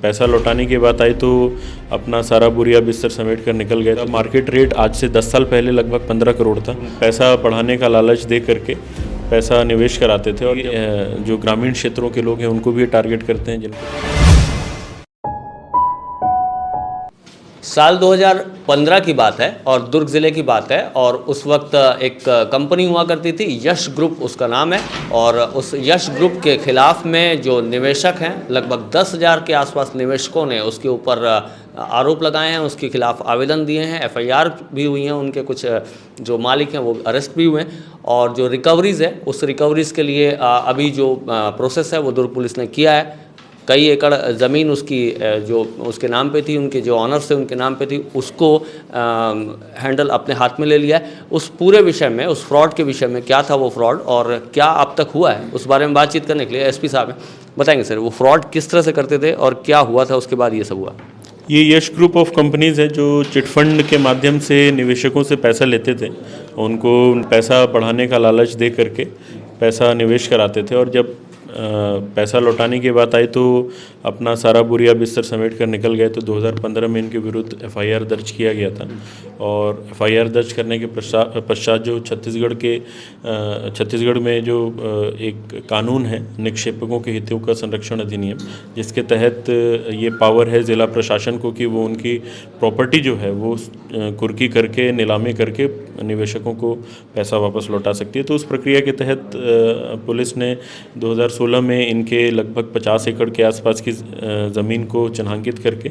पैसा लौटाने की बात आई तो अपना सारा बोरिया बिस्तर समेट कर निकल गए। मार्केट रेट आज से 10 साल पहले लगभग 15 करोड़ था। पैसा बढ़ाने का लालच दे करके पैसा निवेश कराते थे और जो ग्रामीण क्षेत्रों के लोग हैं उनको भी टारगेट करते हैं। जिनको साल 2015 की बात है और दुर्ग ज़िले की बात है और उस वक्त एक कंपनी हुआ करती थी, यश ग्रुप उसका नाम है। और उस यश ग्रुप के खिलाफ में जो निवेशक हैं, लगभग 10,000 के आसपास निवेशकों ने उसके ऊपर आरोप लगाए हैं, उसके खिलाफ आवेदन दिए हैं, FIR भी हुई हैं, उनके कुछ जो मालिक हैं वो अरेस्ट भी हुए हैं। और जो रिकवरीज़ है उस रिकवरीज़ के लिए अभी जो प्रोसेस है वो दुर्ग पुलिस ने किया है। कई एकड़ ज़मीन उसकी जो उसके नाम पे थी, उनके जो ऑनर्स थे उनके नाम पे थी, उसको हैंडल अपने हाथ में ले लिया है। उस पूरे विषय में, उस फ्रॉड के विषय में, क्या था वो फ्रॉड और क्या अब तक हुआ है, उस बारे में बातचीत करने के लिए SP साहब हैं। बताएंगे सर, वो फ्रॉड किस तरह से करते थे और क्या हुआ था उसके बाद ये सब हुआ? ये यश ग्रुप ऑफ कंपनीज़ है जो चिटफंड के माध्यम से निवेशकों से पैसा लेते थे, उनको पैसा बढ़ाने का लालच दे करके पैसा निवेश कराते थे और जब पैसा लौटाने की बात आई तो अपना सारा बोरिया बिस्तर समेट कर निकल गए। तो 2015 में इनके विरुद्ध FIR दर्ज किया गया था और FIR दर्ज करने के पश्चात जो छत्तीसगढ़ में जो एक कानून है निक्षेपकों के हितों का संरक्षण अधिनियम, जिसके तहत ये पावर है ज़िला प्रशासन को कि वो उनकी प्रॉपर्टी जो है वो कुर्की करके, नीलामी करके निवेशकों को पैसा वापस लौटा सकती है। तो उस प्रक्रिया के तहत पुलिस ने 2016 में इनके लगभग 50 एकड़ के आसपास की ज़मीन को चिन्हांकित करके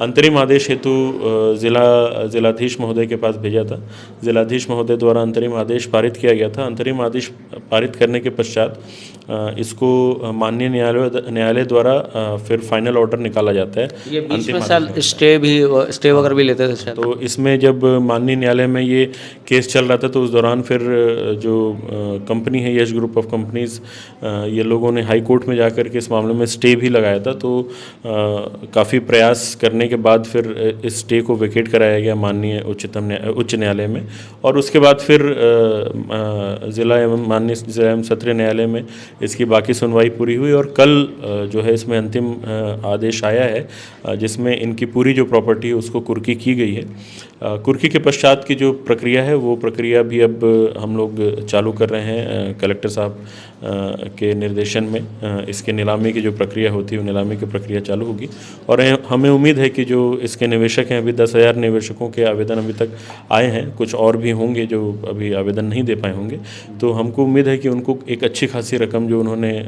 अंतरिम आदेश हेतु जिलाधीश महोदय के पास भेजा था। जिलाधीश महोदय द्वारा अंतरिम आदेश पारित किया गया था। अंतरिम आदेश पारित करने के पश्चात इसको माननीय न्यायालय द्वारा फिर फाइनल ऑर्डर निकाला जाता है। ये बीच में स्टे वगैरह भी लेते थे शायद। तो इसमें जब माननीय न्यायालय में ये केस चल रहा था तो उस दौरान फिर जो कंपनी है यश ग्रुप ऑफ कंपनीज़, ये लोगों ने हाई कोर्ट में जाकर के इस मामले में स्टे भी लगाया था। तो काफ़ी प्रयास करने के बाद फिर इस स्टे को वेकेट कराया गया माननीय उच्च न्यायालय में और उसके बाद फिर माननीय जिला एवं सत्र न्यायालय में इसकी बाकी सुनवाई पूरी हुई और कल जो है इसमें अंतिम आदेश आया है जिसमें इनकी पूरी जो प्रॉपर्टी है उसको कुर्की की गई है। कुर्की के पश्चात की जो प्रक्रिया है वो प्रक्रिया भी अब हम लोग चालू कर रहे हैं कलेक्टर साहब के निर्देशन में। इसके नीलामी की जो प्रक्रिया होती है वो नीलामी की प्रक्रिया चालू होगी और हमें उम्मीद है कि जो इसके निवेशक हैं, अभी 10,000 निवेशकों के आवेदन अभी तक आए हैं, कुछ और भी होंगे जो अभी आवेदन नहीं दे पाए होंगे, तो हमको उम्मीद है कि उनको एक अच्छी खासी रकम जो उन्होंने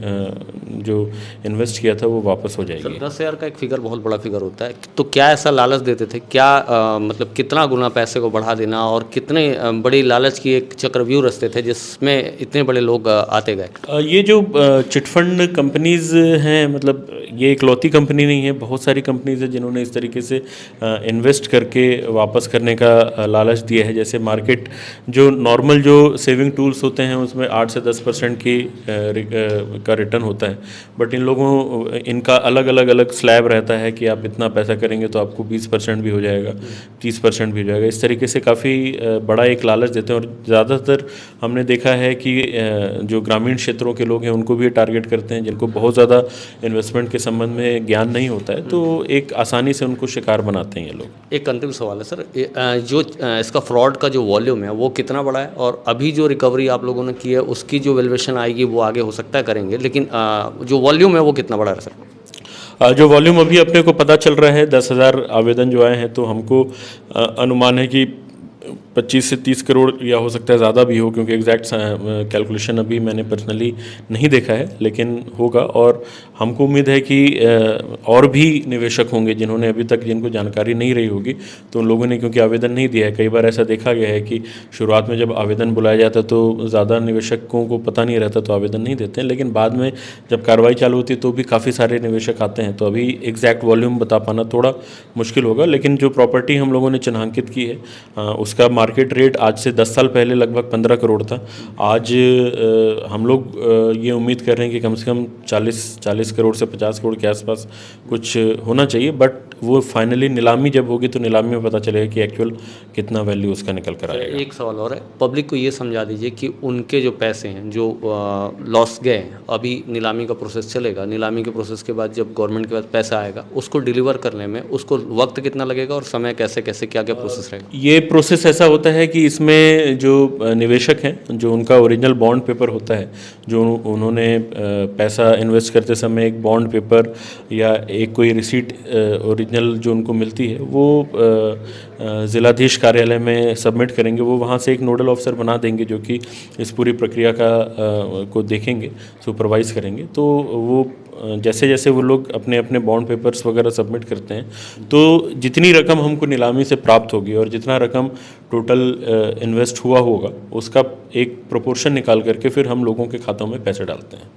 जो इन्वेस्ट किया था वो वापस हो जाएगी। 10,000 का एक फिगर बहुत बड़ा फिगर होता है, तो क्या ऐसा लालच देते थे? क्या मतलब कितना गुना पैसे को बढ़ा देना और कितने बड़ी लालच की एक चक्रव्यूह रचते थे जिसमें इतने बड़े लोग आते गए? ये जो चिटफंड कंपनीज़ हैं, मतलब ये इकलौती कंपनी नहीं है, बहुत सारी कंपनीज़ हैं जिन्होंने इस तरीके से इन्वेस्ट करके वापस करने का लालच दिया है। जैसे मार्केट जो नॉर्मल जो सेविंग टूल्स होते हैं उसमें 8 से 10% की का रिटर्न होता है, बट इनका अलग स्लैब रहता है कि आप इतना पैसा करेंगे तो आपको 20% भी हो जाएगा, 30% भी हो जाएगा। इस तरीके से काफ़ी बड़ा एक लालच देते हैं और ज़्यादातर हमने देखा है कि जो ग्रामीण क्षेत्रों के लोग हैं उनको भी टारगेट करते हैं, जिनको बहुत ज़्यादा इन्वेस्टमेंट के संबंध में ज्ञान नहीं होता है, तो एक आसानी से उनको शिकार बनाते हैं ये लोग। एक अंतिम सवाल है सर, जो इसका फ्रॉड का जो वॉल्यूम है वो कितना बड़ा है और अभी जो रिकवरी आप लोगों ने की है उसकी जो वैल्यूएशन आएगी वो आगे हो सकता है करेंगे, लेकिन जो वॉल्यूम है वो कितना बड़ा है सर? जो वॉल्यूम अभी अपने को पता चल रहा है, 10,000 आवेदन जो आए हैं, तो हमको अनुमान है कि 25 से 30 करोड़ या हो सकता है ज़्यादा भी हो, क्योंकि एग्जैक्ट कैलकुलेशन अभी मैंने पर्सनली नहीं देखा है, लेकिन होगा। और हमको उम्मीद है कि और भी निवेशक होंगे जिन्होंने अभी तक, जिनको जानकारी नहीं रही होगी, तो उन लोगों ने क्योंकि आवेदन नहीं दिया है। कई बार ऐसा देखा गया है कि शुरुआत में जब आवेदन बुलाया जाता है तो ज़्यादा निवेशकों को पता नहीं रहता तो आवेदन नहीं देते हैं, लेकिन बाद में जब कार्रवाई चालू होती है तो भी काफ़ी सारे निवेशक आते हैं। तो अभी एग्जैक्ट वॉल्यूम बता पाना थोड़ा मुश्किल होगा, लेकिन जो प्रॉपर्टी हम लोगों ने चिन्हांकित की है उसका मार्केट रेट आज से 10 साल पहले लगभग 15 करोड़ था। आज हम लोग ये उम्मीद कर रहे हैं कि कम से कम 40 40 करोड़ से 50 करोड़ के आसपास कुछ होना चाहिए, बट वो फाइनली नीलामी जब होगी तो नीलामी में पता चलेगा कि एक्चुअल कितना वैल्यू उसका निकल कर आएगा। एक सवाल और है, पब्लिक को ये समझा दीजिए कि उनके जो पैसे हैं जो लॉस गए, अभी नीलामी का प्रोसेस चलेगा, नीलामी के प्रोसेस के बाद जब गवर्नमेंट के पास पैसा आएगा उसको डिलीवर करने में उसको वक्त कितना लगेगा और समय कैसे कैसे क्या क्या प्रोसेस रहेगा? ये प्रोसेस ऐसा होता है कि इसमें जो निवेशक हैं, जो उनका ओरिजिनल बॉन्ड पेपर होता है, जो उन्होंने पैसा इन्वेस्ट करते समय एक बॉन्ड पेपर या एक कोई रिसीट ओरिजिनल जो उनको मिलती है वो ज़िलाधीश कार्यालय में सबमिट करेंगे। वो वहाँ से एक नोडल ऑफिसर बना देंगे जो कि इस पूरी प्रक्रिया को देखेंगे, सुपरवाइज़ करेंगे। तो वो जैसे जैसे वो लोग अपने अपने बॉन्ड पेपर्स वगैरह सबमिट करते हैं तो जितनी रकम हमको नीलामी से प्राप्त होगी और जितना रकम टोटल इन्वेस्ट हुआ होगा उसका एक प्रोपोर्शन निकाल करके फिर हम लोगों के खातों में पैसे डालते हैं।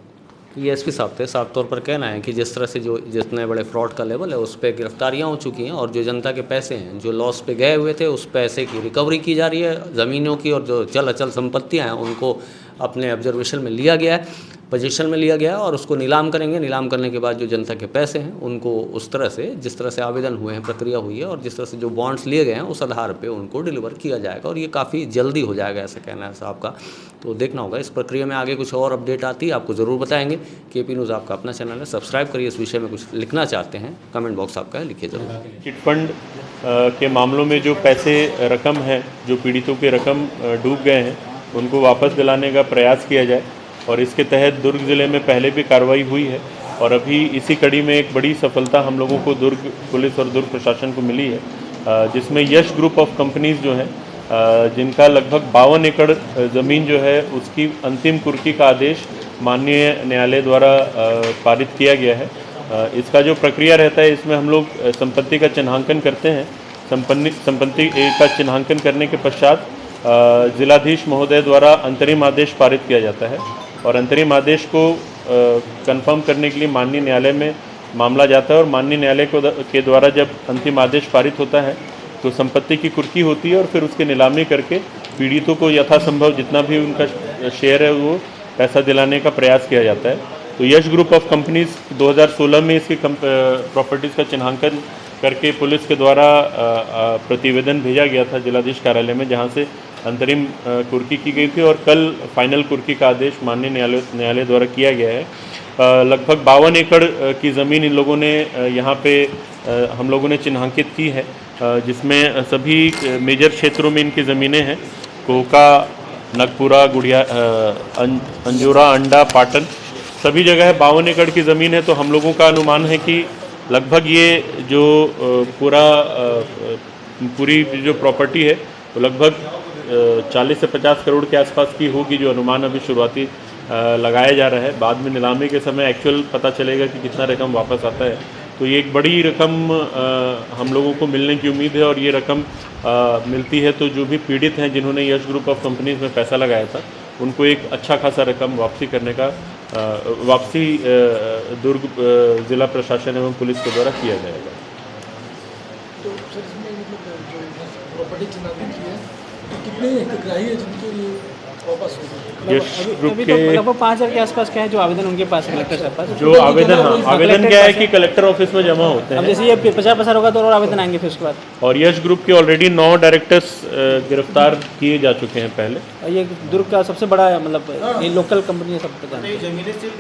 ये एसपी साहब थे, साफ तौर पर कहना है कि जिस तरह से जो जितने बड़े फ्रॉड का लेवल है उस पर गिरफ्तारियाँ हो चुकी हैं और जो जनता के पैसे हैं जो लॉस पे गए हुए थे उस पैसे की रिकवरी की जा रही है, ज़मीनों की और जो चल अचल संपत्तियाँ हैं उनको अपने ऑब्जर्वेशन में लिया गया है, पोजीशन में लिया गया है और उसको नीलाम करेंगे। नीलाम करने के बाद जो जनता के पैसे हैं उनको उस तरह से जिस तरह से आवेदन हुए हैं, प्रक्रिया हुई है और जिस तरह से जो बॉन्ड्स लिए गए हैं उस आधार पे उनको डिलीवर किया जाएगा और ये काफ़ी जल्दी हो जाएगा, ऐसा कहना है साहब का। तो देखना होगा इस प्रक्रिया में आगे कुछ और अपडेट आती है आपको ज़रूर बताएंगे। केपी न्यूज़ आपका अपना चैनल है, सब्सक्राइब करिए। इस विषय में कुछ लिखना चाहते हैं कमेंट बॉक्स आपका है, लिखिए ज़रूर। चिट फंड के मामलों में जो पैसे रकम है, जो पीड़ितों के रकम डूब गए हैं उनको वापस दिलाने का प्रयास किया जाए और इसके तहत दुर्ग ज़िले में पहले भी कार्रवाई हुई है और अभी इसी कड़ी में एक बड़ी सफलता हम लोगों को दुर्ग पुलिस और दुर्ग प्रशासन को मिली है, जिसमें यश ग्रुप ऑफ कंपनीज़ जो हैं जिनका लगभग 52 एकड़ ज़मीन जो है उसकी अंतिम कुर्की का आदेश माननीय न्यायालय द्वारा पारित किया गया है। इसका जो प्रक्रिया रहता है इसमें हम लोग संपत्ति का चिन्हांकन करते हैं। संपत्ति का चिन्हांकन करने के पश्चात जिलाधीश महोदय द्वारा अंतरिम आदेश पारित किया जाता है और अंतरिम आदेश को कंफर्म करने के लिए माननीय न्यायालय में मामला जाता है और माननीय न्यायालय के द्वारा जब अंतिम आदेश पारित होता है तो संपत्ति की कुर्की होती है और फिर उसकी नीलामी करके पीड़ितों को यथासंभव जितना भी उनका शेयर है वो पैसा दिलाने का प्रयास किया जाता है। तो यश ग्रुप ऑफ कंपनीज़ 2016 में इसकी प्रॉपर्टीज़ का चिन्हांकन करके पुलिस के द्वारा प्रतिवेदन भेजा गया था जिलाधीश कार्यालय में, जहां से अंतरिम कुर्की की गई थी और कल फाइनल कुर्की का आदेश माननीय न्यायालय द्वारा किया गया है। लगभग 52 एकड़ की ज़मीन इन लोगों ने यहाँ पे हम लोगों ने चिन्हांकित की है, जिसमें सभी मेजर क्षेत्रों में इनकी ज़मीनें हैं। कोहका, नगपुरा, गुड़िया, अंजोरा, अंडा, पाटन, सभी जगह 52 एकड़ की ज़मीन है। तो हम लोगों का अनुमान है कि लगभग ये जो पूरी जो प्रॉपर्टी है वो लगभग 40 से 50 करोड़ के आसपास की होगी, जो अनुमान अभी शुरुआती लगाया जा रहा है। बाद में नीलामी के समय एक्चुअल पता चलेगा कि कितना रकम वापस आता है। तो ये एक बड़ी रकम हम लोगों को मिलने की उम्मीद है और ये रकम मिलती है तो जो भी पीड़ित हैं जिन्होंने यश ग्रुप ऑफ कंपनीज़ में पैसा लगाया था उनको एक अच्छा खासा रकम वापसी करने का दुर्ग ज़िला प्रशासन एवं पुलिस के द्वारा किया जाएगा। तो सर इसमें मतलब जो प्रॉपर्टी चिन्हांकन की है तो कितने हितग्राही है जिनके लिए वापस होगा? यश ग्रुप के लगभग 5,000 के आसपास क्या है जो आवेदन उनके पास है कलेक्टर साहब पास? जो आवेदन क्या है कि कलेक्टर ऑफिस में जमा होते अब हैं। जैसे ये 50% होगा तो और आवेदन आएंगे फिर उसके बाद। और यश ग्रुप के ऑलरेडी 9 डायरेक्टर्स गिरफ्तार किए जा चुके हैं पहले। और ये दुर्ग का सबसे बड़ा मतलब ये लोकल कंपनी है, सब पता है। जमीनें सिर्फ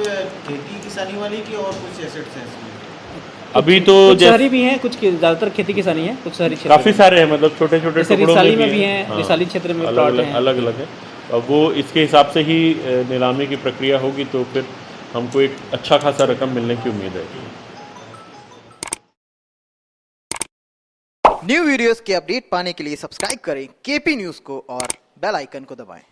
खेती किसानी वाली की और कुछ एसेट्स हैं इसमें? अभी तो कुछ शहरी भी हैं, कुछ ज़्यादातर खेती किसानी है, कुछ शहरी क्षेत्र काफ़ी सारे हैं, मतलब छोटे छोटे जैसे टुकड़ों रिसाली में भी भी हैं, हाँ, रिसाली क्षेत्र में अलग प्लॉट अलग हैं। अलग अलग है। अब वो इसके हिसाब से ही नीलामी की प्रक्रिया होगी तो फिर हमको एक अच्छा खासा रकम मिलने की उम्मीद है। न्यू वीडियोस के अपडेट पाने के लिए सब्सक्राइब करें केपी न्यूज़ को और बेल आइकन को दबाएं।